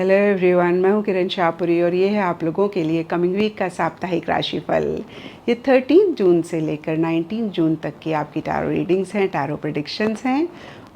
Hello everyone, मैं हूँ किरण शाहपुरी और ये है आप लोगों के लिए कमिंग वीक का साप्ताहिक राशिफल। ये 13 जून से लेकर 19 जून तक की आपकी टैरो रीडिंग्स हैं, टैरो प्रेडिक्शंस हैं।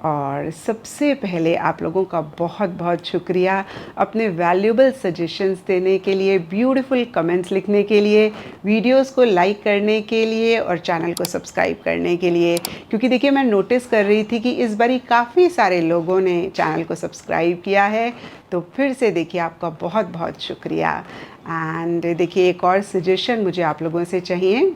और सबसे पहले आप लोगों का बहुत बहुत शुक्रिया अपने वैल्यूएबल सजेशंस देने के लिए, ब्यूटीफुल कमेंट्स लिखने के लिए, वीडियोस को लाइक करने के लिए और चैनल को सब्सक्राइब करने के लिए। क्योंकि देखिए, मैं नोटिस कर रही थी कि इस बारी काफ़ी सारे लोगों ने चैनल को सब्सक्राइब किया है, तो फिर से देखिए आपका बहुत बहुत शुक्रिया। एंड देखिए, एक और सजेशन मुझे आप लोगों से चाहिए।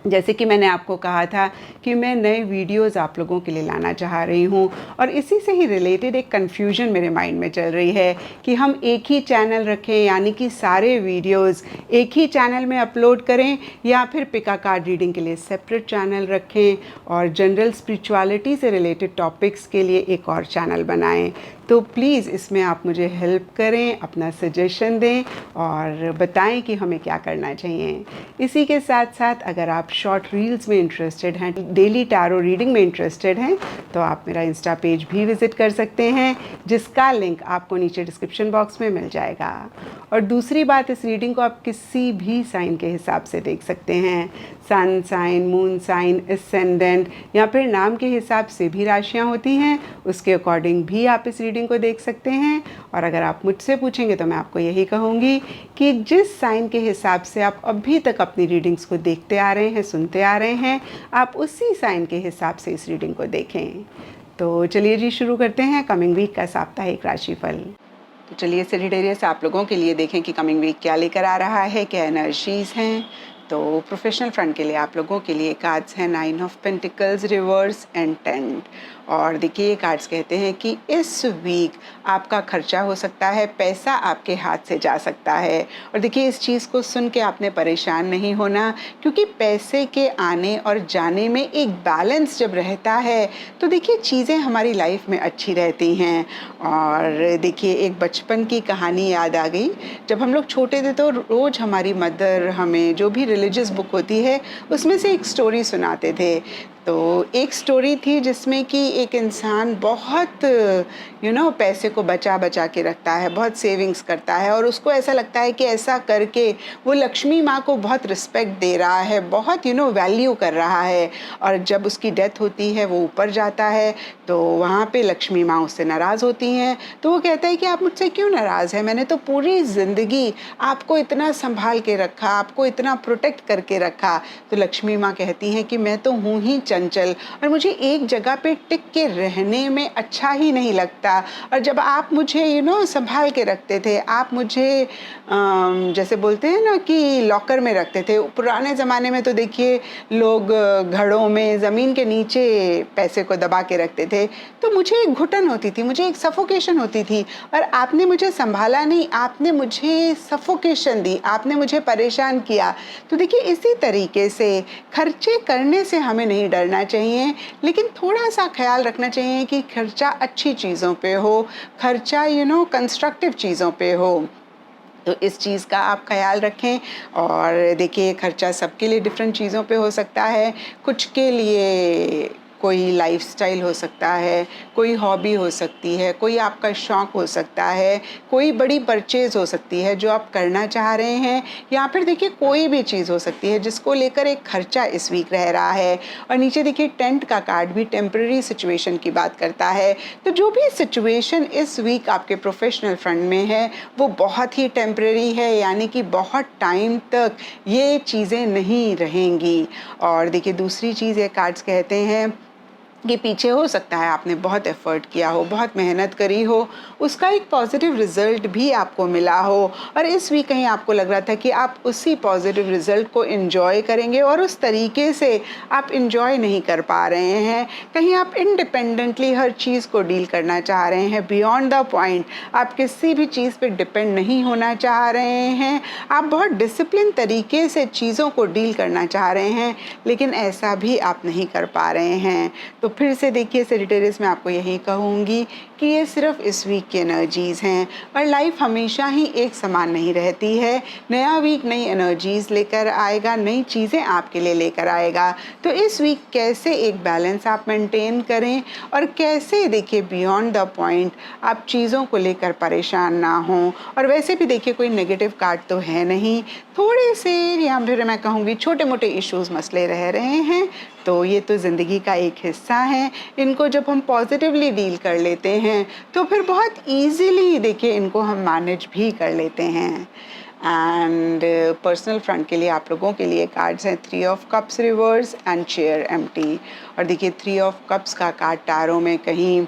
जैसे कि मैंने आपको कहा था कि मैं नए वीडियोस आप लोगों के लिए लाना चाह रही हूँ, और इसी से ही रिलेटेड एक कन्फ्यूजन मेरे माइंड में चल रही है कि हम एक ही चैनल रखें, यानी कि सारे वीडियोस एक ही चैनल में अपलोड करें, या फिर पिका कार्ड रीडिंग के लिए सेपरेट चैनल रखें और जनरल स्पिरिचुअलिटी से रिलेटेड टॉपिक्स के लिए एक और चैनल बनाएं। तो प्लीज़ इसमें आप मुझे हेल्प करें, अपना सजेशन दें और बताएं कि हमें क्या करना चाहिए। इसी के साथ साथ अगर आप शॉर्ट रील्स में इंटरेस्टेड हैं, डेली टैरो रीडिंग में इंटरेस्टेड हैं, तो आप मेरा इंस्टा पेज भी विज़िट कर सकते हैं, जिसका लिंक आपको नीचे डिस्क्रिप्शन बॉक्स में मिल जाएगा। और दूसरी बात, इस रीडिंग को आप किसी भी साइन के हिसाब से देख सकते हैं। Sun sign, moon sign, ascendant, या फिर नाम के हिसाब से भी राशियाँ होती हैं, उसके अकॉर्डिंग भी आप इस रीडिंग को देख सकते हैं। और अगर आप मुझसे पूछेंगे तो मैं आपको यही कहूँगी कि जिस साइन के हिसाब से आप अभी तक अपनी रीडिंग्स को देखते आ रहे हैं, सुनते आ रहे हैं, आप उसी साइन के हिसाब से इस रीडिंग को देखें। तो चलिए जी, शुरू करते हैं कमिंग वीक का साप्ताहिक राशिफल। तो चलिए सेजिटेरियस, आप लोगों के लिए देखें कि कमिंग वीक क्या लेकर आ रहा है, क्या एनर्जीज़ हैं। तो प्रोफेशनल फ्रंट के लिए आप लोगों के लिए कार्ड्स हैं 9 ऑफ पेंटिकल्स, रिवर्स एंड 10। और देखिए, ये कार्ड्स कहते हैं कि इस वीक आपका खर्चा हो सकता है, पैसा आपके हाथ से जा सकता है। और देखिए, इस चीज़ को सुन के आपने परेशान नहीं होना, क्योंकि पैसे के आने और जाने में एक बैलेंस जब रहता है तो देखिए चीज़ें हमारी लाइफ में अच्छी रहती हैं। और देखिए, एक बचपन की कहानी याद आ गई। जब हम लोग छोटे थे तो रोज़ हमारी मदर हमें जो भी रिलीजियस बुक होती है उसमें से एक स्टोरी सुनाते थे। तो एक स्टोरी थी जिसमें कि एक इंसान बहुत पैसे को बचा बचा के रखता है, बहुत सेविंग्स करता है, और उसको ऐसा लगता है कि ऐसा करके वो लक्ष्मी माँ को बहुत रिस्पेक्ट दे रहा है, बहुत वैल्यू कर रहा है। और जब उसकी डेथ होती है, वो ऊपर जाता है, तो वहाँ पे लक्ष्मी माँ उससे नाराज़ होती हैं। तो वो कहता है कि आप मुझसे क्यों नाराज़ हैं, मैंने तो पूरी ज़िंदगी आपको इतना संभाल के रखा, आपको इतना प्रोटेक्ट करके रखा। तो लक्ष्मी माँ कहती हैं कि मैं तो हूँ ही चंचल, और मुझे एक जगह पे टिक के रहने में अच्छा ही नहीं लगता। और जब आप मुझे संभाल के रखते थे, आप मुझे जैसे बोलते हैं ना कि लॉकर में रखते थे। पुराने ज़माने में तो देखिए लोग घड़ों में, ज़मीन के नीचे पैसे को दबा के रखते थे, तो मुझे एक घुटन होती थी, मुझे एक सफोकेशन होती थी। और आपने मुझे संभाला नहीं, आपने मुझे सफोकेशन दी, आपने मुझे परेशान किया। तो देखिए, इसी तरीके से खर्चे करने से हमें नहीं डरना चाहिए, लेकिन थोड़ा सा ख्याल रखना चाहिए कि खर्चा अच्छी चीज़ों पे हो, खर्चा कंस्ट्रक्टिव चीज़ों पे हो। तो इस चीज़ का आप ख्याल रखें। और देखिए, खर्चा सबके लिए डिफरेंट चीज़ों पे हो सकता है। कुछ के लिए कोई लाइफस्टाइल हो सकता है, कोई हॉबी हो सकती है, कोई आपका शौक़ हो सकता है, कोई बड़ी परचेज़ हो सकती है जो आप करना चाह रहे हैं, या फिर देखिए कोई भी चीज़ हो सकती है जिसको लेकर एक खर्चा इस वीक रह रहा है। और नीचे देखिए, टेंट का कार्ड भी टेम्पररी सिचुएशन की बात करता है। तो जो भी सिचुएशन इस वीक आपके प्रोफेशनल फ्रंट में है, वो बहुत ही टेम्पररी है, यानी कि बहुत टाइम तक ये चीज़ें नहीं रहेंगी। और देखिए, दूसरी चीज़ ये कार्ड्स कहते हैं कि पीछे हो सकता है आपने बहुत एफ़र्ट किया हो, बहुत मेहनत करी हो, उसका एक पॉजिटिव रिज़ल्ट भी आपको मिला हो, और इस वीक कहीं आपको लग रहा था कि आप उसी पॉजिटिव रिज़ल्ट को एंजॉय करेंगे, और उस तरीके से आप एंजॉय नहीं कर पा रहे हैं। कहीं आप इंडिपेंडेंटली हर चीज़ को डील करना चाह रहे हैं, बियॉन्ड द पॉइंट आप किसी भी चीज़ पे डिपेंड नहीं होना चाह रहे हैं। आप बहुत डिसिप्लिन तरीके से चीज़ों को डील करना चाह रहे हैं, लेकिन ऐसा भी आप नहीं कर पा रहे हैं। तो फिर से देखिए सेजिटेरियस, मैं आपको यही कहूँगी कि ये सिर्फ इस वीक की एनर्जीज़ हैं और लाइफ हमेशा ही एक समान नहीं रहती है। नया वीक नई एनर्जीज़ लेकर आएगा, नई चीज़ें आपके लिए लेकर आएगा। तो इस वीक कैसे एक बैलेंस आप मेंटेन करें और कैसे देखिए बियॉन्ड द पॉइंट आप चीज़ों को लेकर परेशान ना हों। और वैसे भी देखिए कोई नेगेटिव कार्ड तो है नहीं, थोड़े से या फिर मैं कहूँगी छोटे मोटे इश्यूज़ मसले रह रहे हैं, तो ये तो ज़िंदगी का एक हिस्सा है। इनको जब हम पॉजिटिवली डील कर लेते हैं तो फिर बहुत ईजीली देखिए इनको हम मैनेज भी कर लेते हैं। एंड पर्सनल फ्रंट के लिए आप लोगों के लिए कार्ड्स हैं 3 of cups reverse and chair empty. और देखिए 3 ऑफ कप्स का कार्ड टैरो में कहीं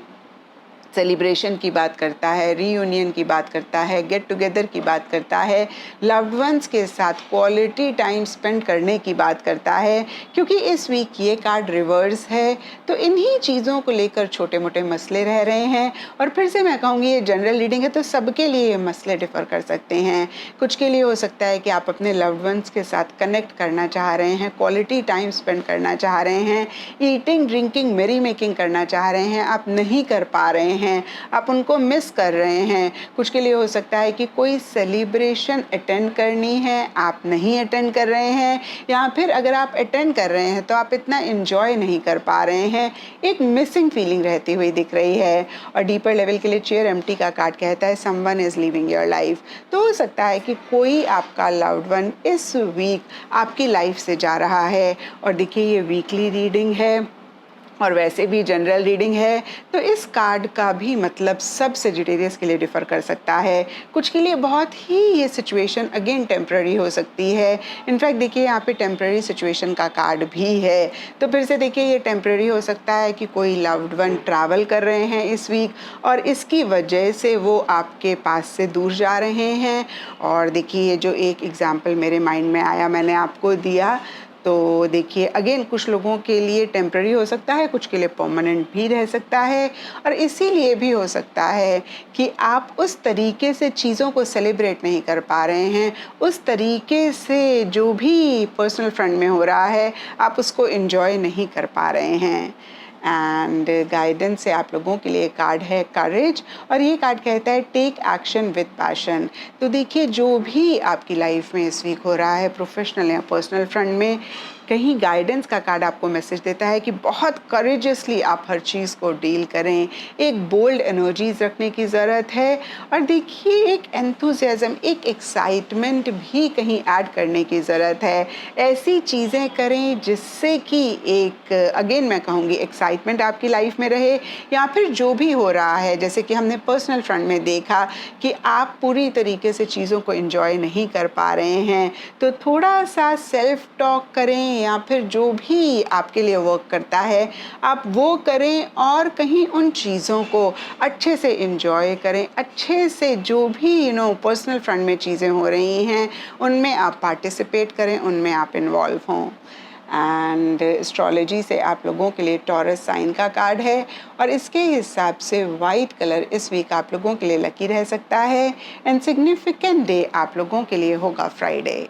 सेलिब्रेशन की बात करता है, रीयूनियन की बात करता है, गेट टुगेदर की बात करता है, लव्ड वंस के साथ क्वालिटी टाइम स्पेंड करने की बात करता है। क्योंकि इस वीक ये कार्ड रिवर्स है तो इन्हीं चीज़ों को लेकर छोटे मोटे मसले रह रहे हैं। और फिर से मैं कहूँगी ये जनरल रीडिंग है तो सबके लिए ये मसले डिफ़र कर सकते हैं। कुछ के लिए हो सकता है कि आप अपने लव्ड वंस के साथ कनेक्ट करना चाह रहे हैं, क्वालिटी टाइम स्पेंड करना चाह रहे हैं, ईटिंग ड्रिंकिंग मेरी मेकिंग करना चाह रहे हैं, आप नहीं कर पा रहे हैं, आप उनको मिस कर रहे हैं। कुछ के लिए हो सकता है कि कोई सेलिब्रेशन अटेंड करनी है, आप नहीं अटेंड कर रहे हैं, या फिर अगर आप अटेंड कर रहे हैं तो आप इतना एंजॉय नहीं कर पा रहे हैं, एक मिसिंग फीलिंग रहती हुई दिख रही है। और डीपर लेवल के लिए चेयर एम्प्टी का कार्ड कहता है someone is living your life. तो हो सकता है कि कोई आपका लव्ड वन इस वीक आपकी लाइफ से जा रहा है। और देखिए ये वीकली रीडिंग है और वैसे भी जनरल रीडिंग है तो इस कार्ड का भी मतलब सब सेजिटेरियस के लिए डिफ़र कर सकता है। कुछ के लिए बहुत ही ये सिचुएशन अगेन टेम्प्ररी हो सकती है। इनफैक्ट देखिए यहाँ पे टेम्प्ररी सिचुएशन का कार्ड भी है, तो फिर से देखिए ये टेम्प्ररी हो सकता है कि कोई लव्ड वन ट्रैवल कर रहे हैं इस वीक और इसकी वजह से वो आपके पास से दूर जा रहे हैं। और देखिए ये जो एक एग्जाम्पल मेरे माइंड में आया मैंने आपको दिया, तो देखिए अगेन कुछ लोगों के लिए टेम्प्ररी हो सकता है, कुछ के लिए परमानेंट भी रह सकता है। और इसीलिए भी हो सकता है कि आप उस तरीके से चीज़ों को सेलिब्रेट नहीं कर पा रहे हैं, उस तरीके से जो भी पर्सनल फ्रंट में हो रहा है आप उसको एंजॉय नहीं कर पा रहे हैं। एंड गाइडेंस से आप लोगों के लिए कार्ड है करेज, और ये कार्ड कहता है टेक एक्शन विद पैशन। तो देखिए जो भी आपकी लाइफ में इस वीक हो रहा है प्रोफेशनल या पर्सनल फ्रंट में, कहीं गाइडेंस का कार्ड आपको मैसेज देता है कि बहुत करेजियसली आप हर चीज़ को डील करें, एक बोल्ड एनर्जीज रखने की ज़रूरत है। और देखिए एक एंथुसियाज्म, एक एक्साइटमेंट भी कहीं ऐड करने की ज़रूरत है। ऐसी चीज़ें करें जिससे कि एक अगेन मैं कहूँगी एक्साइटमेंट आपकी लाइफ में रहे। या फिर जो भी हो रहा है, जैसे कि हमने पर्सनल फ्रंट में देखा कि आप पूरी तरीके से चीज़ों को एंजॉय नहीं कर पा रहे हैं, तो थोड़ा सा सेल्फ टॉक करें या फिर जो भी आपके लिए वर्क करता है आप वो करें और कहीं उन चीज़ों को अच्छे से एंजॉय करें, अच्छे से जो भी पर्सनल फ्रंट में चीज़ें हो रही हैं उनमें आप पार्टिसिपेट करें, उनमें आप इन्वॉल्व हों। एंड एस्ट्रोलॉजी से आप लोगों के लिए टॉरस साइन का कार्ड है और इसके हिसाब से वाइट कलर इस वीक आप लोगों के लिए लकी रह सकता है। एंड सिग्निफिकेंट डे आप लोगों के लिए होगा फ्राइडे।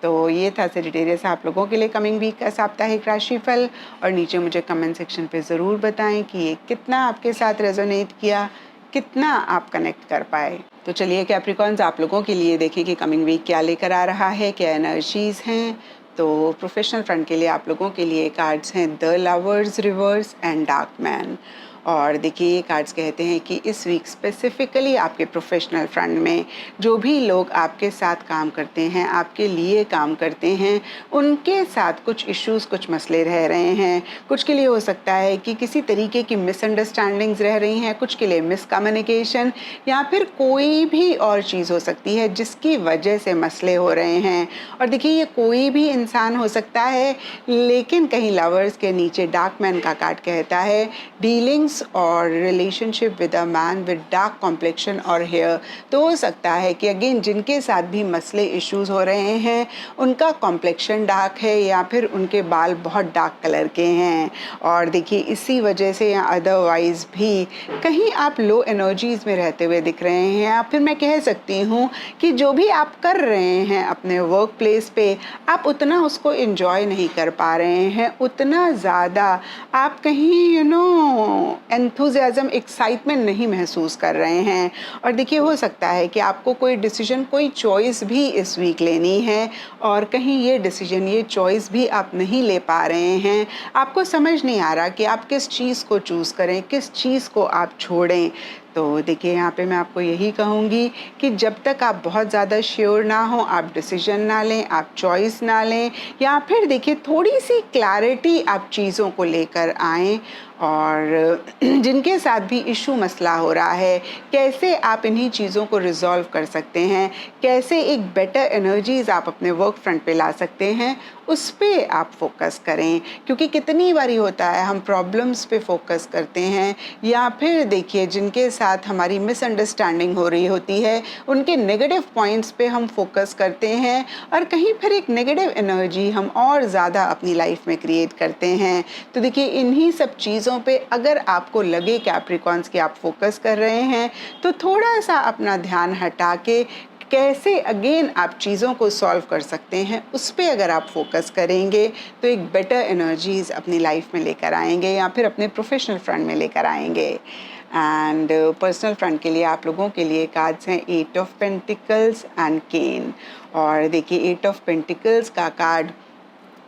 तो ये था सेजिटेरियस आप लोगों के लिए कमिंग वीक का साप्ताहिक राशिफल। और नीचे मुझे कमेंट सेक्शन पे ज़रूर बताएं कि ये कितना आपके साथ रेजोनेट किया, कितना आप कनेक्ट कर पाए। तो चलिए कैप्रिकॉन्स आप लोगों के लिए देखें कि कमिंग वीक क्या लेकर आ रहा है, क्या एनर्जीज़ हैं। तो प्रोफेशनल फ्रंट के लिए आप लोगों के लिए कार्ड्स हैं the lovers reverse and dark man. और देखिए ये कार्ड्स कहते हैं कि इस वीक स्पेसिफिकली आपके प्रोफेशनल फ्रंट में जो भी लोग आपके साथ काम करते हैं, आपके लिए काम करते हैं, उनके साथ कुछ इश्यूज़, कुछ मसले रह रहे हैं। कुछ के लिए हो सकता है कि किसी तरीके की मिसअंडरस्टैंडिंग्स रह रही हैं, कुछ के लिए मिसकम्युनिकेशन या फिर कोई भी और चीज़ हो सकती है जिसकी वजह से मसले हो रहे हैं। और देखिए ये कोई भी इंसान हो सकता है, लेकिन कहीं लवर्स के नीचे डार्क मैन का कार्ड कहता है डीलिंग्स इश्यूज और relationship with a man with dark complexion और हेयर। तो हो सकता है कि अगेन जिनके साथ भी मसले इश्यूज हो रहे हैं उनका कॉम्प्लेक्शन डार्क है या फिर उनके बाल बहुत डार्क कलर के हैं। और देखिए इसी वजह से या अदरवाइज भी कहीं आप लो एनर्जीज में रहते हुए दिख रहे हैं, या फिर मैं कह सकती हूँ कि जो भी आप कर रहे हैं अपने वर्क प्लेस पे आप उतना उसको एंजॉय नहीं कर पा रहे हैं, उतना ज़्यादा आप कहीं एंथुजियाज्म एक्साइटमेंट नहीं महसूस कर रहे हैं। और देखिए हो सकता है कि आपको कोई डिसीजन कोई चॉइस भी इस वीक लेनी है और कहीं ये डिसीजन ये चॉइस भी आप नहीं ले पा रहे हैं। आपको समझ नहीं आ रहा कि आप किस चीज़ को चूज़ करें, किस चीज़ को आप छोड़ें। तो देखिए यहाँ पे मैं आपको यही कहूँगी कि जब तक आप बहुत ज़्यादा श्योर ना हो आप डिसीजन ना लें, आप चॉइस ना लें, या फिर देखिए थोड़ी सी क्लैरिटी आप चीज़ों को लेकर आएँ। और जिनके साथ भी इशू मसला हो रहा है कैसे आप इन्हीं चीज़ों को रिजॉल्व कर सकते हैं, कैसे एक बेटर एनर्जीज आप अपने वर्क फ्रंट पे ला सकते हैं, उस पे आप फोकस करें। क्योंकि कितनी बारी होता है हम प्रॉब्लम्स पे फोकस करते हैं या फिर देखिए जिनके साथ हमारी मिसअंडरस्टैंडिंग हो रही होती है उनके नेगेटिव पॉइंट्स पे हम फोकस करते हैं और कहीं फिर एक नेगेटिव एनर्जी हम और ज़्यादा अपनी लाइफ में क्रिएट करते हैं। तो देखिए इन्हीं सब चीज़ों पे अगर आपको लगे कैप्रिकॉन्स कि आप फोकस कर रहे हैं तो थोड़ा सा अपना ध्यान हटा के कैसे अगेन आप चीज़ों को सॉल्व कर सकते हैं उस पे अगर आप फोकस करेंगे तो एक बेटर एनर्जीज अपनी लाइफ में लेकर आएंगे या फिर अपने प्रोफेशनल फ्रंट में लेकर आएंगे। एंड पर्सनल फ्रंट के लिए आप लोगों के लिए कार्ड्स हैं 8 ऑफ पेंटिकल्स एंड केन। और देखिए 8 ऑफ पेंटिकल्स का कार्ड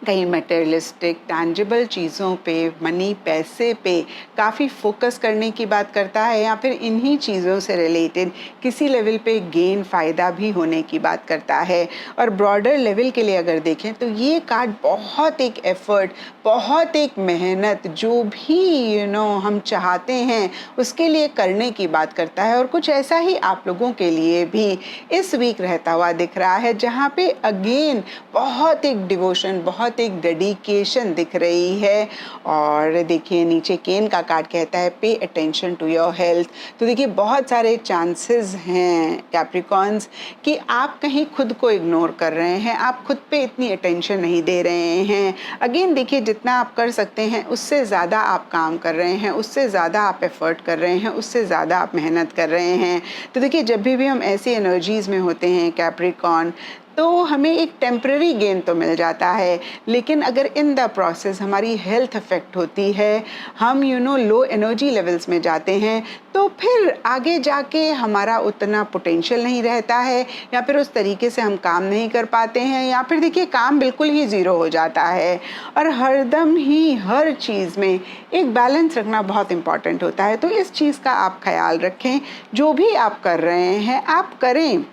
कहीं मटेरियलिस्टिक टैंजिबल चीज़ों पे मनी पैसे पे काफ़ी फोकस करने की बात करता है या फिर इन्हीं चीज़ों से रिलेटेड किसी लेवल पे गेन फ़ायदा भी होने की बात करता है। और ब्रॉडर लेवल के लिए अगर देखें तो ये कार्ड बहुत एक एफ़र्ट, बहुत एक मेहनत जो भी हम चाहते हैं उसके लिए करने की बात करता है। और कुछ ऐसा ही आप लोगों के लिए भी इस वीक रहता हुआ दिख रहा है जहाँ पे अगेन बहुत एक डिवोशन, बहुत एक डेडिकेशन दिख रही है। और देखिए नीचे केन का कार्ड कहता है pay attention to your health. तो देखिए बहुत सारे चांसेस हैं कैप्रिकॉन्स कि आप कहीं खुद को इग्नोर कर रहे हैं, आप खुद पे इतनी अटेंशन नहीं दे रहे हैं। अगेन देखिए जितना आप कर सकते हैं उससे ज़्यादा आप काम कर रहे हैं, उससे ज़्यादा आप एफर्ट कर रहे हैं, उससे ज़्यादा आप मेहनत कर रहे हैं। तो देखिए जब भी हम ऐसी एनर्जीज़ में होते हैं कैप्रिकॉन तो हमें एक टेम्पररी गेन तो मिल जाता है, लेकिन अगर इन द प्रोसेस हमारी हेल्थ अफेक्ट होती है, हम लो एनर्जी लेवल्स में जाते हैं, तो फिर आगे जाके हमारा उतना पोटेंशियल नहीं रहता है या फिर उस तरीके से हम काम नहीं कर पाते हैं या फिर देखिए काम बिल्कुल ही ज़ीरो हो जाता है। और हरदम ही हर चीज़ में एक बैलेंस रखना बहुत इम्पॉर्टेंट होता है। तो इस चीज़ का आप ख्याल रखें, जो भी आप कर रहे हैं आप करें,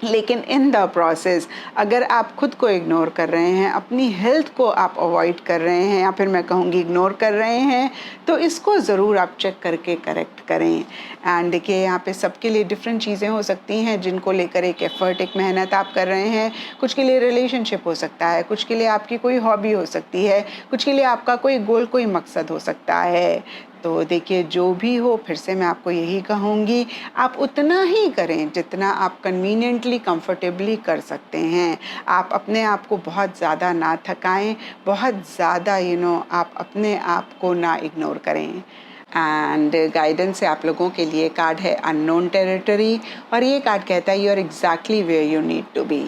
लेकिन इन द प्रोसेस अगर आप खुद को इग्नोर कर रहे हैं, अपनी हेल्थ को आप अवॉइड कर रहे हैं या फिर मैं कहूँगी इग्नोर कर रहे हैं, तो इसको ज़रूर आप चेक करके करेक्ट करें। एंड देखिए यहाँ पे सबके लिए डिफरेंट चीज़ें हो सकती हैं जिनको लेकर एक एफ़र्ट, एक मेहनत आप कर रहे हैं। कुछ के लिए रिलेशनशिप हो सकता है, कुछ के लिए आपकी कोई हॉबी हो सकती है, कुछ के लिए आपका कोई गोल, कोई मकसद हो सकता है। तो देखिए जो भी हो, फिर से मैं आपको यही कहूँगी आप उतना ही करें जितना आप कन्वीनियंटली कंफर्टेबली कर सकते हैं। आप अपने आप को बहुत ज़्यादा ना थकाएं, बहुत ज़्यादा आप अपने आप को ना इग्नोर करें। एंड गाइडेंस से आप लोगों के लिए कार्ड है अननोन टेरिटरी और ये कार्ड कहता है you are exactly where you need to be.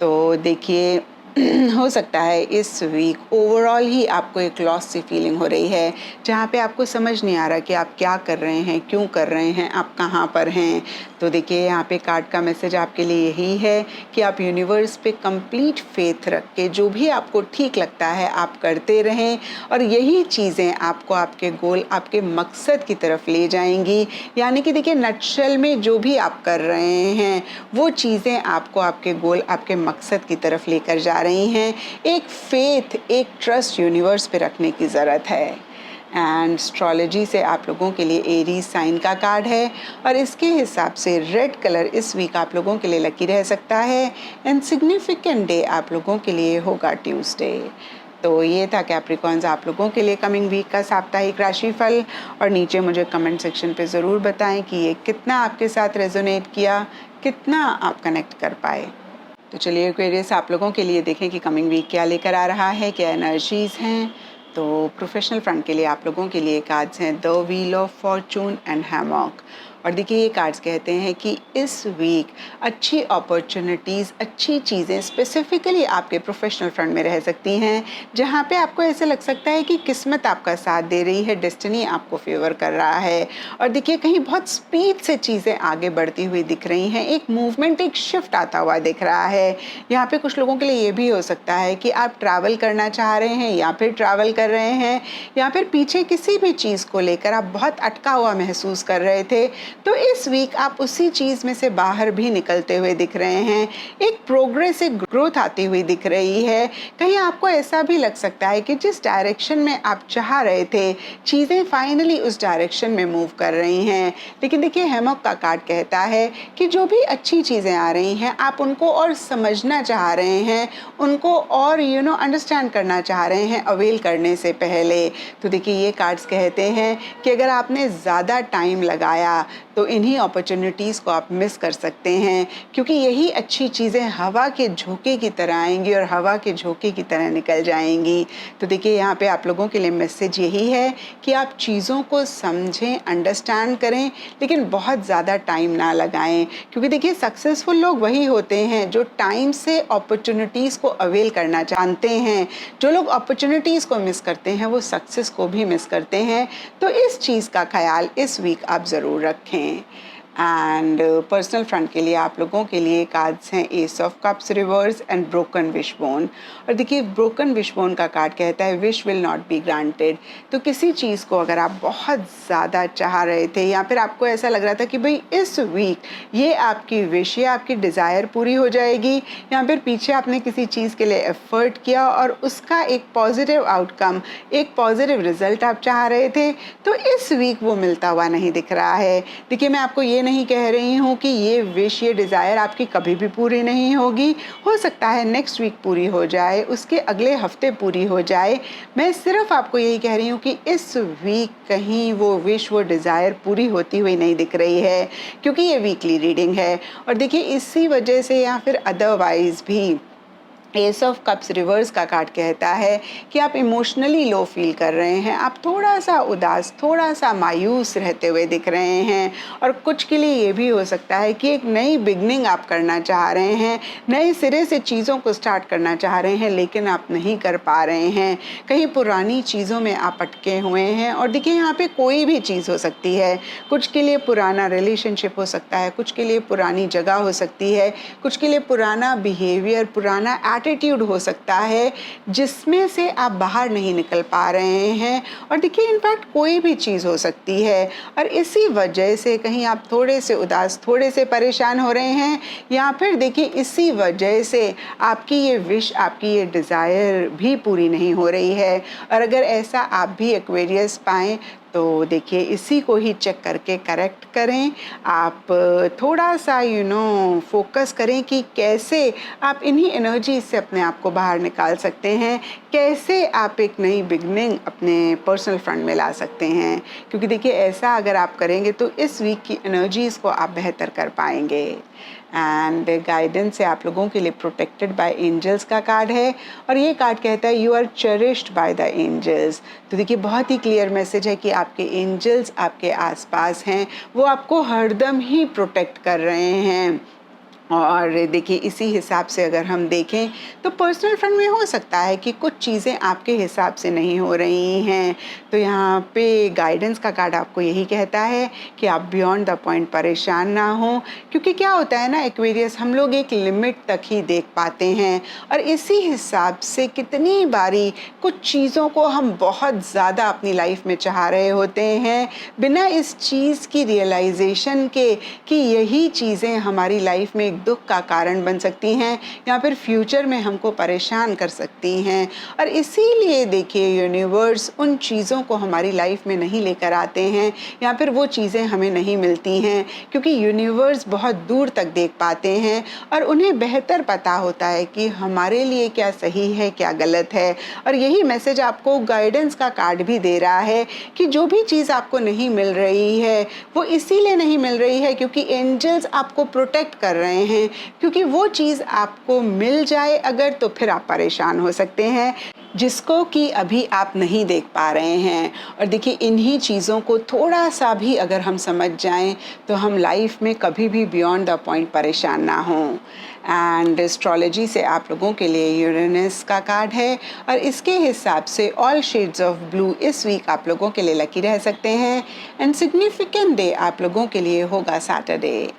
तो देखिए हो सकता है इस वीक ओवरऑल ही आपको एक लॉस सी फीलिंग हो रही है जहाँ पे आपको समझ नहीं आ रहा कि आप क्या कर रहे हैं, क्यों कर रहे हैं, आप कहाँ पर हैं। तो देखिए यहाँ पे कार्ड का मैसेज आपके लिए यही है कि आप यूनिवर्स पे कंप्लीट फेथ रख के जो भी आपको ठीक लगता है आप करते रहें और यही चीज़ें आपको आपके गोल, आपके मकसद की तरफ ले जाएंगी। यानी कि देखिए नटशेल में जो भी आप कर रहे हैं वो चीज़ें आपको आपके गोल, आपके मकसद की तरफ लेकर जा रही हैं। एक फेथ, एक ट्रस्ट यूनिवर्स पे रखने की ज़रूरत है। एंड एस्ट्रोलॉजी से आप लोगों के लिए एरीज साइन का कार्ड है और इसके हिसाब से रेड कलर इस वीक आप लोगों के लिए लकी रह सकता है। एंड सिग्निफिकेंट डे आप लोगों के लिए होगा ट्यूसडे। तो ये था कैप्रिकॉर्न्स आप लोगों के लिए कमिंग वीक का साप्ताहिक राशिफल। और नीचे मुझे कमेंट सेक्शन पे ज़रूर बताएं कि ये कितना आपके साथ रेजोनेट किया, कितना आप कनेक्ट कर पाए। तो चलिए एक्वेरियस आप लोगों के लिए देखें कि कमिंग वीक क्या लेकर आ रहा है, क्या एनर्जीज़ हैं। तो प्रोफेशनल फ्रंट के लिए आप लोगों के लिए कार्ड्स हैं the wheel of fortune and hammock. और देखिए ये कार्ड्स कहते हैं कि इस वीक अच्छी अपॉर्चुनिटीज़, अच्छी चीज़ें स्पेसिफिकली आपके प्रोफेशनल फ्रंट में रह सकती हैं, जहाँ पे आपको ऐसे लग सकता है कि किस्मत आपका साथ दे रही है, डेस्टिनी आपको फेवर कर रहा है। और देखिए कहीं बहुत स्पीड से चीज़ें आगे बढ़ती हुई दिख रही हैं, एक मूवमेंट, एक शिफ्ट आता हुआ दिख रहा है। यहाँ पे कुछ लोगों के लिए ये भी हो सकता है कि आप ट्रैवल करना चाह रहे हैं या फिर ट्रैवल कर रहे हैं, या फिर पीछे किसी भी चीज़ को लेकर आप बहुत अटका हुआ महसूस कर रहे थे, तो इस वीक आप उसी चीज़ में से बाहर भी निकलते हुए दिख रहे हैं। एक प्रोग्रेस, एक ग्रोथ आती हुई दिख रही है। कहीं आपको ऐसा भी लग सकता है कि जिस डायरेक्शन में आप चाह रहे थे, चीज़ें फाइनली उस डायरेक्शन में मूव कर रही हैं। लेकिन देखिए हैमॉक का कार्ड कहता है कि जो भी अच्छी चीज़ें आ रही हैं, आप उनको और समझना चाह रहे हैं, उनको और अंडरस्टैंड करना चाह रहे हैं अवेल करने से पहले। तो देखिए ये कार्ड्स कहते हैं कि अगर आपने ज़्यादा टाइम लगाया तो इन्हीं अपॉर्चुनिटीज़ को आप मिस कर सकते हैं, क्योंकि यही अच्छी चीज़ें हवा के झोंके की तरह आएंगी और हवा के झोंके की तरह निकल जाएंगी। तो देखिए यहाँ पे आप लोगों के लिए मैसेज यही है कि आप चीज़ों को समझें, अंडरस्टैंड करें, लेकिन बहुत ज़्यादा टाइम ना लगाएं, क्योंकि देखिए सक्सेसफुल लोग वही होते हैं जो टाइम से अपॉर्चुनिटीज़ को अवेल करना जानते हैं। जो लोग अपॉर्चुनिटीज़ को मिस करते हैं वो सक्सेस को भी मिस करते हैं। तो इस चीज़ का ख्याल इस वीक आप ज़रूर रखें। एंड पर्सनल फ्रंट के लिए आप लोगों के लिए कार्ड्स हैं S of cups reverse and broken wish bone. और देखिए ब्रोकन विश बोन का कार्ड कहता है wish will not be granted. तो किसी चीज़ को अगर आप बहुत ज़्यादा चाह रहे थे, या फिर आपको ऐसा लग रहा था कि भाई इस वीक ये आपकी विश, ये आपकी डिज़ायर पूरी हो जाएगी, या फिर पीछे आपने किसी चीज़ के लिए एफर्ट किया और उसका एक पॉजिटिव आउटकम, एक पॉजिटिव रिजल्ट आप चाह रहे थे, तो इस वीक वो मिलता हुआ नहीं दिख रहा है। देखिए मैं आपको ये नहीं कह रही हूँ कि ये विश, ये डिज़ायर आपकी कभी भी पूरी नहीं होगी। हो सकता है नेक्स्ट वीक पूरी हो जाए, उसके अगले हफ्ते पूरी हो जाए। मैं सिर्फ आपको यही कह रही हूँ कि इस वीक कहीं वो विश, वो डिज़ायर पूरी होती हुई नहीं दिख रही है, क्योंकि ये वीकली रीडिंग है। और देखिए इसी वजह से या फिर अदरवाइज भी एस ऑफ कप्स रिवर्स का कार्ड कहता है कि आप इमोशनली लो फील कर रहे हैं, आप थोड़ा सा उदास, थोड़ा सा मायूस रहते हुए दिख रहे हैं। और कुछ के लिए ये भी हो सकता है कि एक नई बिगनिंग आप करना चाह रहे हैं, नए सिरे से चीज़ों को स्टार्ट करना चाह रहे हैं, लेकिन आप नहीं कर पा रहे हैं। कहीं पुरानी चीज़ों में आप अटके हुए हैं। और देखिए यहाँ पे कोई भी चीज़ हो सकती है। कुछ के लिए पुराना रिलेशनशिप हो सकता है, कुछ के लिए पुरानी जगह हो सकती है, कुछ के लिए पुराना बिहेवियर, पुराना एटीट्यूड हो सकता है, जिसमें से आप बाहर नहीं निकल पा रहे हैं। और देखिए इनफैक्ट कोई भी चीज़ हो सकती है, और इसी वजह से कहीं आप थोड़े से उदास, थोड़े से परेशान हो रहे हैं, या फिर देखिए इसी वजह से आपकी ये विश, आपकी ये डिज़ायर भी पूरी नहीं हो रही है। और अगर ऐसा आप भी एक्वेरियस पाएँ तो देखिए इसी को ही चेक करके करेक्ट करें। आप थोड़ा सा फोकस करें कि कैसे आप इन्हीं एनर्जी से अपने आप को बाहर निकाल सकते हैं, कैसे आप एक नई बिगनिंग अपने पर्सनल फ्रंट में ला सकते हैं। क्योंकि देखिए ऐसा अगर आप करेंगे तो इस वीक की एनर्जीज़ को आप बेहतर कर पाएंगे। एंड गाइडेंस से आप लोगों के लिए प्रोटेक्टेड बाय एंजल्स का कार्ड है, और ये कार्ड कहता है you are cherished by the angels. तो देखिए बहुत ही क्लियर मैसेज है कि आपके एंजल्स आपके आसपास हैं, वो आपको हरदम ही प्रोटेक्ट कर रहे हैं। और देखिए इसी हिसाब से अगर हम देखें तो पर्सनल फ्रंट में हो सकता है कि कुछ चीज़ें आपके हिसाब से नहीं हो रही हैं। तो यहाँ पे गाइडेंस का कार्ड आपको यही कहता है कि आप बियॉन्ड द पॉइंट परेशान ना हो, क्योंकि क्या होता है ना एक्वेरियस, हम लोग एक लिमिट तक ही देख पाते हैं, और इसी हिसाब से कितनी बारी कुछ चीज़ों को हम बहुत ज़्यादा अपनी लाइफ में चाह रहे होते हैं, बिना इस चीज़ की रियलाइजेशन के कि यही चीज़ें हमारी लाइफ में दुख का कारण बन सकती हैं या फिर फ्यूचर में हमको परेशान कर सकती हैं। और इसीलिए देखिए यूनिवर्स उन चीज़ों को हमारी लाइफ में नहीं लेकर आते हैं या फिर वो चीज़ें हमें नहीं मिलती हैं, क्योंकि यूनिवर्स बहुत दूर तक देख पाते हैं और उन्हें बेहतर पता होता है कि हमारे लिए क्या सही है क्या गलत है। और यही मैसेज आपको गाइडेंस का कार्ड भी दे रहा है कि जो भी चीज़ आपको नहीं मिल रही है वो इसीलिए नहीं मिल रही है क्योंकि एंजल्स आपको प्रोटेक्ट कर रहे हैं, क्योंकि वो चीज़ आपको मिल जाए अगर तो फिर आप परेशान हो सकते हैं, जिसको कि अभी आप नहीं देख पा रहे हैं। और देखिए इन्हीं चीज़ों को थोड़ा सा भी अगर हम समझ जाएं तो हम लाइफ में कभी भी बियॉन्ड द पॉइंट परेशान ना हों। एंड एस्ट्रोलॉजी से आप लोगों के लिए यूरेनस का कार्ड है और इसके हिसाब से ऑल शेड्स ऑफ ब्लू इस वीक आप लोगों के लिए लकी रह सकते हैं। एंड सिग्निफिकेंट डे आप लोगों के लिए होगा सैटरडे।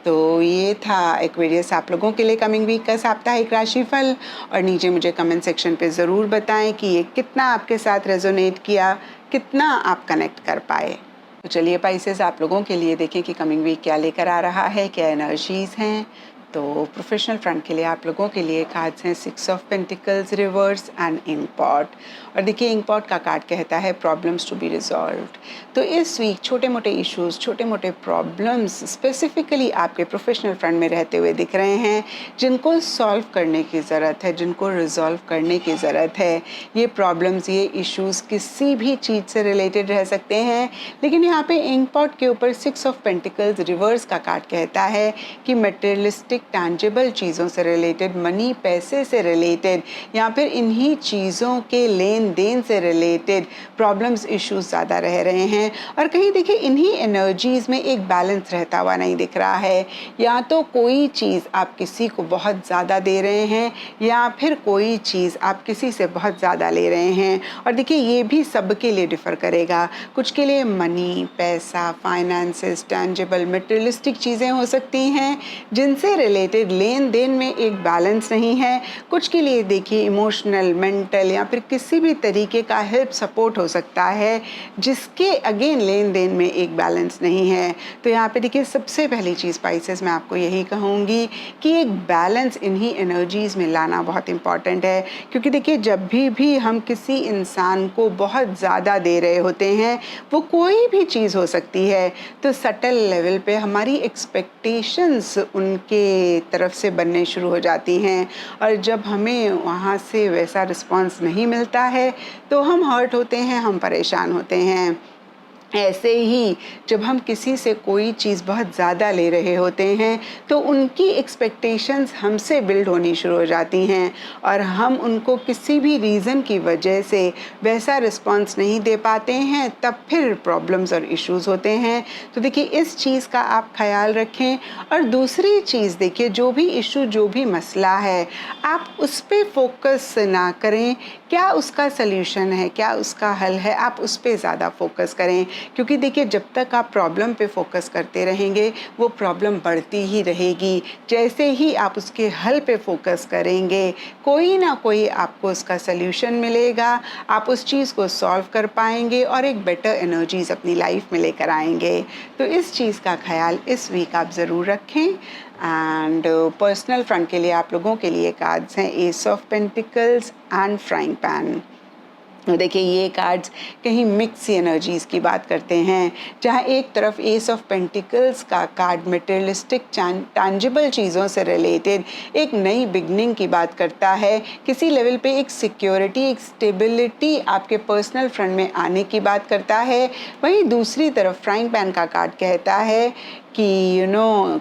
तो ये था एक्वेरियस आप लोगों के लिए कमिंग वीक का साप्ताहिक राशिफल। और नीचे मुझे कमेंट सेक्शन पे ज़रूर बताएं कि ये कितना आपके साथ रेजोनेट किया, कितना आप कनेक्ट कर पाए। तो चलिए पाइसेस आप लोगों के लिए देखें कि कमिंग वीक क्या लेकर आ रहा है, क्या एनर्जीज़ हैं। तो प्रोफेशनल फ्रंट के लिए आप लोगों के लिए कार्ड्स हैं 6 of pentacles reverse and ink pot. और देखिए इंक पॉट का कार्ड कहता है प्रॉब्लम्स टू बी रिजॉल्व्ड। तो इस वीक छोटे मोटे इश्यूज, छोटे मोटे प्रॉब्लम्स स्पेसिफिकली आपके प्रोफेशनल फ्रंट में रहते हुए दिख रहे हैं, जिनको सॉल्व करने की ज़रूरत है, जिनको रिजॉल्व करने की ज़रूरत है। ये प्रॉब्लम्स, ये इश्यूज किसी भी चीज़ से रिलेटेड रह सकते हैं, लेकिन यहाँ पे इंक पॉट के ऊपर 6 ऑफ पेंटिकल्स रिवर्स का कार्ड कहता है कि मटेरियलिस्टिक टैंजिबल चीज़ों से रिलेटेड, मनी पैसे से रिलेटेड या फिर इन्हीं चीज़ों के लेन देन से रिलेटेड प्रॉब्लम्स, इश्यूज ज़्यादा रह रहे हैं। और कहीं देखिए इन्हीं एनर्जीज़ में एक बैलेंस रहता हुआ नहीं दिख रहा है। या तो कोई चीज़ आप किसी को बहुत ज़्यादा दे रहे हैं या फिर कोई चीज़ आप किसी से बहुत ज़्यादा ले रहे हैं। और देखिए ये भी सबके लिए डिफ़र करेगा। कुछ के लिए मनी, पैसा, फाइनेंसेस, टैंजिबल मटेरियलिस्टिक चीज़ें हो सकती हैं जिनसे रिलेटेड लेन देन में एक बैलेंस नहीं है। कुछ के लिए देखिए इमोशनल, मेंटल या फिर किसी भी तरीके का हेल्प सपोर्ट हो सकता है जिसके अगेन लेन देन में एक बैलेंस नहीं है। तो यहाँ पे देखिए सबसे पहली चीज़ पाइसेस मैं आपको यही कहूँगी कि एक बैलेंस इन्हीं एनर्जीज़ में लाना बहुत इंपॉर्टेंट है। क्योंकि देखिए जब भी हम किसी इंसान को बहुत ज़्यादा दे रहे होते हैं, वो कोई भी चीज़ हो सकती है, तो सटल लेवल पे हमारी एक्सपेक्टेशंस उनके तरफ से बनने शुरू हो जाती हैं। और जब हमें वहाँ से वैसा रिस्पॉन्स नहीं मिलता है तो हम हर्ट होते हैं, हम परेशान होते हैं। ऐसे ही जब हम किसी से कोई चीज़ बहुत ज़्यादा ले रहे होते हैं तो उनकी एक्सपेक्टेशंस हमसे बिल्ड होनी शुरू हो जाती हैं और हम उनको किसी भी रीज़न की वजह से वैसा रिस्पॉन्स नहीं दे पाते हैं, तब फिर प्रॉब्लम्स और इश्यूज़ होते हैं। तो देखिए इस चीज़ का आप ख्याल रखें। और दूसरी चीज़ देखिए जो भी इशू, जो भी मसला है, आप उस पर फोकस ना करें, क्या उसका सल्यूशन है, क्या उसका हल है, आप उस पर ज़्यादा फोकस करें। क्योंकि देखिए जब तक आप प्रॉब्लम पे फोकस करते रहेंगे वो प्रॉब्लम बढ़ती ही रहेगी। जैसे ही आप उसके हल पे फोकस करेंगे कोई ना कोई आपको उसका सल्यूशन मिलेगा, आप उस चीज़ को सॉल्व कर पाएंगे और एक बेटर एनर्जीज अपनी लाइफ में लेकर आएंगे। तो इस चीज़ का ख्याल इस वीक आप ज़रूर रखें। एंड पर्सनल फ्रंट के लिए आप लोगों के लिए कार्ड्स हैं S of pentacles and frying pan. देखिए ये कार्ड्स कहीं मिक्स एनर्जीज़ की बात करते हैं, जहाँ एक तरफ एस ऑफ पेंटिकल्स का कार्ड मटेरियलिस्टिक टैंजिबल चीज़ों से रिलेटेड एक नई बिगनिंग की बात करता है, किसी लेवल पे एक सिक्योरिटी, एक स्टेबिलिटी आपके पर्सनल फ्रंट में आने की बात करता है। वहीं दूसरी तरफ फ्राइंग पैन का कार्ड कहता है कि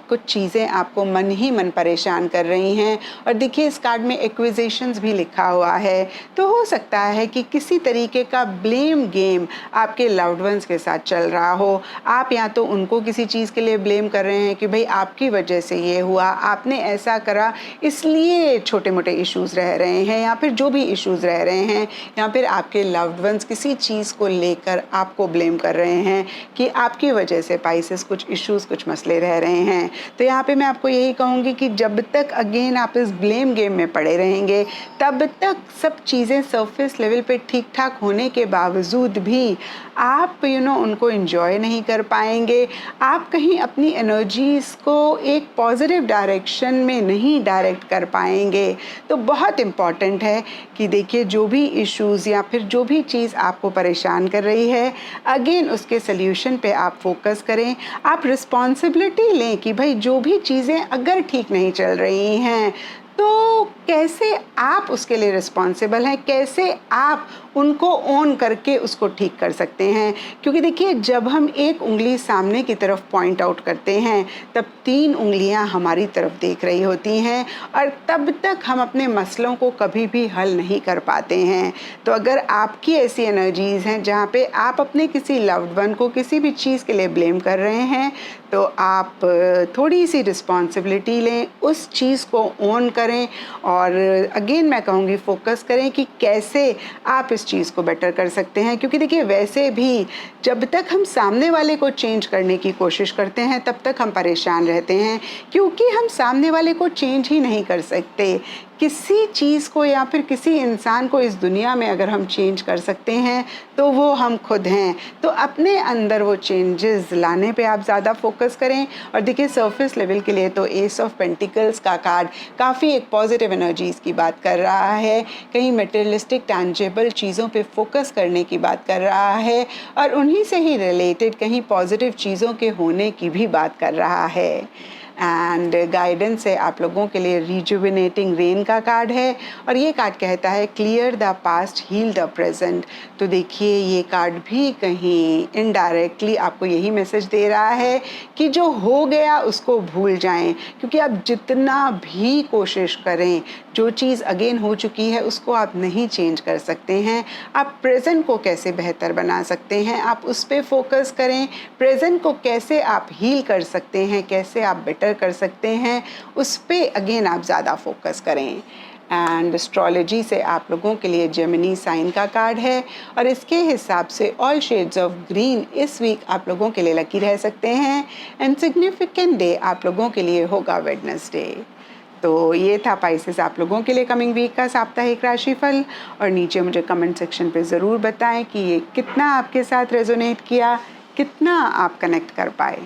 कुछ चीज़ें आपको मन ही मन परेशान कर रही हैं। और देखिए इस कार्ड में एक्विजिशंस भी लिखा हुआ है, तो हो सकता है कि किसी तरीके का ब्लेम गेम आपके लव्ड वंस के साथ चल रहा हो। आप या तो उनको किसी चीज़ के लिए ब्लेम कर रहे हैं कि भाई आपकी वजह से ये हुआ, आपने ऐसा करा, इसलिए छोटे मोटे इश्यूज़ रह रहे हैं, या फिर जो भी इश्यूज़ रह रहे हैं, या फिर आपके लव्ड वंस किसी चीज़ को लेकर आपको ब्लेम कर रहे हैं कि आपकी वजह से पाइसेस कुछ इश्यूज़, कुछ कुछ मसले रह रहे हैं। तो यहाँ पे मैं आपको यही कहूँगी कि जब तक अगेन आप इस ब्लेम गेम में पड़े रहेंगे, तब तक सब चीज़ें सरफेस लेवल पे ठीक ठाक होने के बावजूद भी आप उनको एंजॉय नहीं कर पाएंगे। आप कहीं अपनी एनर्जीज़ को एक पॉजिटिव डायरेक्शन में नहीं डायरेक्ट कर पाएंगे। तो बहुत इम्पॉर्टेंट है कि देखिए, जो भी इश्यूज़ या फिर जो भी चीज़ आपको परेशान कर रही है, अगेन उसके सल्यूशन पे आप फोकस करें। आप रिस्पॉन्सिबिलिटी लें कि भाई जो भी चीज़ें अगर ठीक नहीं चल रही हैं तो कैसे आप उसके लिए रिस्पॉन्सिबल हैं, कैसे आप उनको ओन करके उसको ठीक कर सकते हैं। क्योंकि देखिए, जब हम एक उंगली सामने की तरफ पॉइंट आउट करते हैं तब 3 उंगलियां हमारी तरफ देख रही होती हैं और तब तक हम अपने मसलों को कभी भी हल नहीं कर पाते हैं। तो अगर आपकी ऐसी एनर्जीज़ हैं जहाँ पे आप अपने किसी लव्ड वन को किसी भी चीज़ के लिए ब्लेम कर रहे हैं, तो आप थोड़ी सी रिस्पॉन्सिबिलिटी लें, उस चीज़ को ओन करें और अगेन मैं कहूँगी फोकस करें कि कैसे आप इस चीज़ को बेटर कर सकते हैं। क्योंकि देखिए, वैसे भी जब तक हम सामने वाले को चेंज करने की कोशिश करते हैं तब तक हम परेशान रहते हैं, क्योंकि हम सामने वाले को चेंज ही नहीं कर सकते। किसी चीज़ को या फिर किसी इंसान को इस दुनिया में अगर हम चेंज कर सकते हैं तो वो हम खुद हैं। तो अपने अंदर वो चेंजेस लाने पे आप ज़्यादा फोकस करें। और देखिए, सरफेस लेवल के लिए तो एस ऑफ पेंटिकल्स का कार्ड काफ़ी एक पॉजिटिव एनर्जीज़ की बात कर रहा है, कहीं मटेरियलिस्टिक टैंजिबल चीज़ों पे फोकस करने की बात कर रहा है और उन्हीं से ही रिलेटेड कहीं पॉजिटिव चीज़ों के होने की भी बात कर रहा है। एंड गाइडेंस है आप लोगों के लिए, रिजुविनेटिंग रेन का कार्ड है और ये कार्ड कहता है clear the past, heal the present. तो देखिए, ये कार्ड भी कहीं इनडायरेक्टली आपको यही मैसेज दे रहा है कि जो हो गया उसको भूल जाएं। क्योंकि आप जितना भी कोशिश करें, जो चीज़ अगेन हो चुकी है उसको आप नहीं चेंज कर सकते हैं। आप प्रेजेंट को कैसे बेहतर बना सकते हैं, आप उस पर फोकस करें। प्रेजेंट को कैसे आप हील कर सकते हैं, कैसे आप बेटर कर सकते हैं, उस पे अगेन आप ज़्यादा फोकस करें। एंड एस्ट्रोलॉजी से आप लोगों के लिए जेमिनी साइन का कार्ड है और इसके हिसाब से ऑल शेड्स ऑफ ग्रीन इस वीक आप लोगों के लिए लकी रह सकते हैं। एंड सिग्निफिकेंट डे आप लोगों के लिए होगा वेडनेसडे। तो ये था पाइसेस आप लोगों के लिए कमिंग वीक का साप्ताहिक राशिफल। और नीचे मुझे कमेंट सेक्शन पे ज़रूर बताएं कि ये कितना आपके साथ रेजोनेट किया, कितना आप कनेक्ट कर पाए।